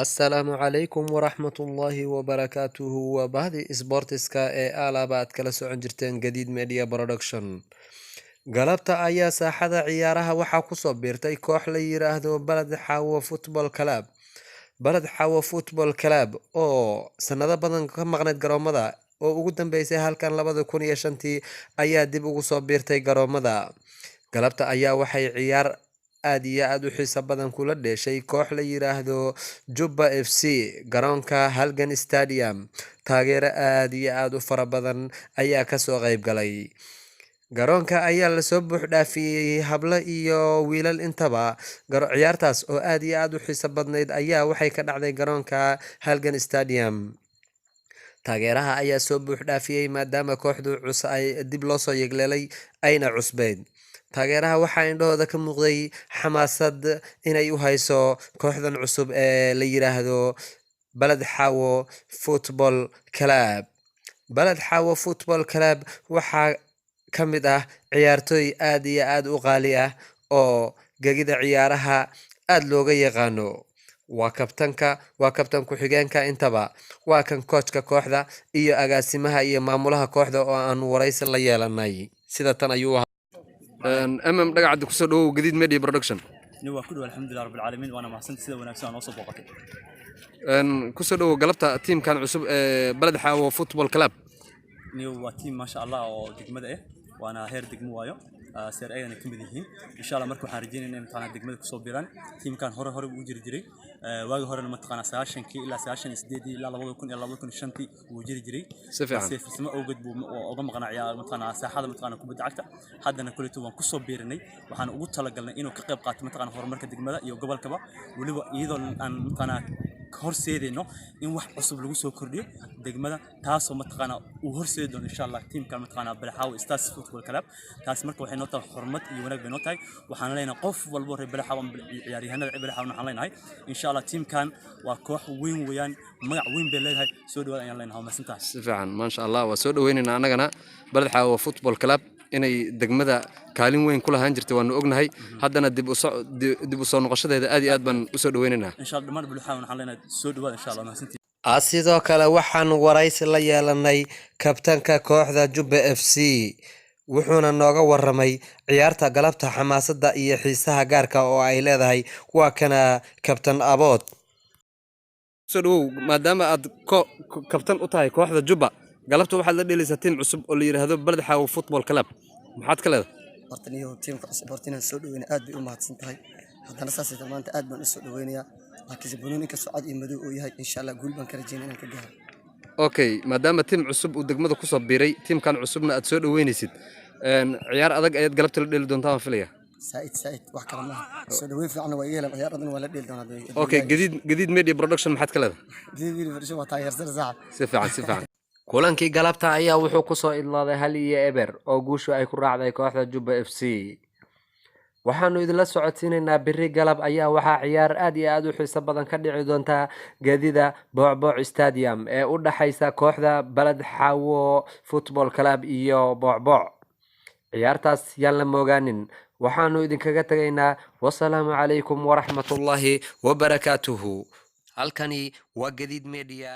السلام عليكم ورحمة الله وبركاته وبهذه سبورتسكا آلابات كلا سocon jirteen Gadid Media Production galabta ayaa saaxada ciyaaraha waxaa ku soo biirtay koox la yiraahdo Balad Xawo Football Club oo sanado badan ka maqneyd garoomada oo ugu dambeysay halkan 2005 ayaa dib ugu soo biirtay garoomada galabta ayaa waxay ciyaar aad iyo aad u xiiso badan kula dheeshay koox la yiraahdo Juba FC garoonka Halgan Stadium taageero aad iyo aad u fara badan ayaa ka soo qayb galay garoonka ayaa la soo buux dhaafiyay hablo iyo wiilal intaba ciyaartaas oo aad iyo aad u xiiso badneyd ayaa waxay ka dhacday garoonka Halgan Stadium taageeraha ayaa soo buux dhaafiyay maadaama kooxdu ay dib loo soo yegleelay ayna cusbeed taageeraha waxaa indhahooda ka muuqday xamaasad inay u hayso kooxdan cusub ee la yiraahdo Balad Xawo Football Club waxaa ka mid ah ciyaartooy aad iyo aad u qaali ah oo gegida ciyaaraha aad looga yaqaano waa kabtan ku-xigeenka intaba waa kan coachka kooxda iyo agaasimaha iyo maamulaha kooxda oo aan waraysi la yeelanay sida tan ayuu دقعد كسر جديد ميديا برودكشن. نوا كله الحمد لله رب العالمين وأنا محسن سيدا ونفسي أنا وصل وقتي. كسر قلبت تيم كان عصب بلد حاو فوتبول كلاب. نوا تيم ما شاء الله ودقمة إيه وأنا هير دقمة وايو سير أيضا كم بديهين إن شاء الله مركو حارجين إن متقنا دقمة كصوبيران تيم كان هور وجري واجه هور متقنا ساشن كي إلا ساشن سديدي إلا الله يكون إلا الله يكون الشنتي وجري سفيان سيف اسمه أوجد وأقام قناع عيال متقنا ساحة متقنا كوبد عكتا حد أنا كل توان كصوبيرني وحنا أقول تلاقلنا إنه كقب قات متقنا هور مركز دقمة يو قبل كبا ولو إيضا أن متقنا horseedayno in wax cusub lagu soo kordhiyo degmada taas oo mataqaana uu horseedo insha Allah teamka mataqaana Balad Xawo Stars Football Club taas marka waxay noo tahay xurmad iyo wanaag bay noo tahay waxaan leenahay qof walba reer Balad Xawo ciyaaryahanada Balad Xawo waxaan leenahay insha Allah teamkan waa koox weyn weeyaan magac weyn bay leedahay soo dhawaad ayaan leenahay maasantaas si fiican ma sha Allah waa soo dhaweynayna anagana Balad Xawo Football Club inay degmada kaalin weyn ku lahaan jirtay waanu ognahay haddana dib u soo noqoshadeeda aad iyo aad baan u soo dhaweynaynaa insha Allah dhamaan Balad Xawo waxaan leenahay soo dhawaad insha Allah maasantii sidoo kale waxaan waraysi la yeelanay kabtanka kooxda Juba FC wuxuuna nooga waramay ciyaarta galabta xamaasadda iyo xiisaha gaarka oo ay leedahay waa kana kabtan Abood soo dhaw maadaama aad kabtan u tahay kooxda Juba galabta waxaad la dheelaysaa tiim cusub oo la yiraahdo Balad Xawo Football Club maxaad ka leedahay hortaniyo tiimka cusub hortina soo dhaweynaa aad bay u mahadsan tahay haddana saasay maanta aad baan u soo dhaweynayaa laakiin sabuunin ka socod iyo madow oo yahay insha Allah guul baan ka rajeynaa inaan ka gaaro okay maadaama tiim cusub uu degmada ku soo biiray tiimkan cusubna aad soo dhaweynaysid ciyaar adag ayaad galabta la dheeli doontaa filaya سعيد وحكى الله سودوي في عنا وياهم عيار أظن ولا ديل دونا أوكي جديد ميديا برودكشن محد كله جديد ميديا برودكشن وطاير زرزع سفعان kulankii galabta ayaa wuxuu ku soo idlaaday hal iyo eber oo guushu ay ku raacday kooxda Juba FC waxaanu idin la socodsiinaynaa biri galab ayaa waxaa ciyaar aad iyo aad u xiiso badan ka dhici doonta Gadida Boocbooc Stadium ee u dhaxaysa kooxda Balad Xawo Football Club iyo Boocbooc ciyaartaas yaan la moogaanin waxaanu idinkaga tagaynaa wassalaamu calaykum waraxmatullaahi wabarakaatuhu halkani waa Gadid Media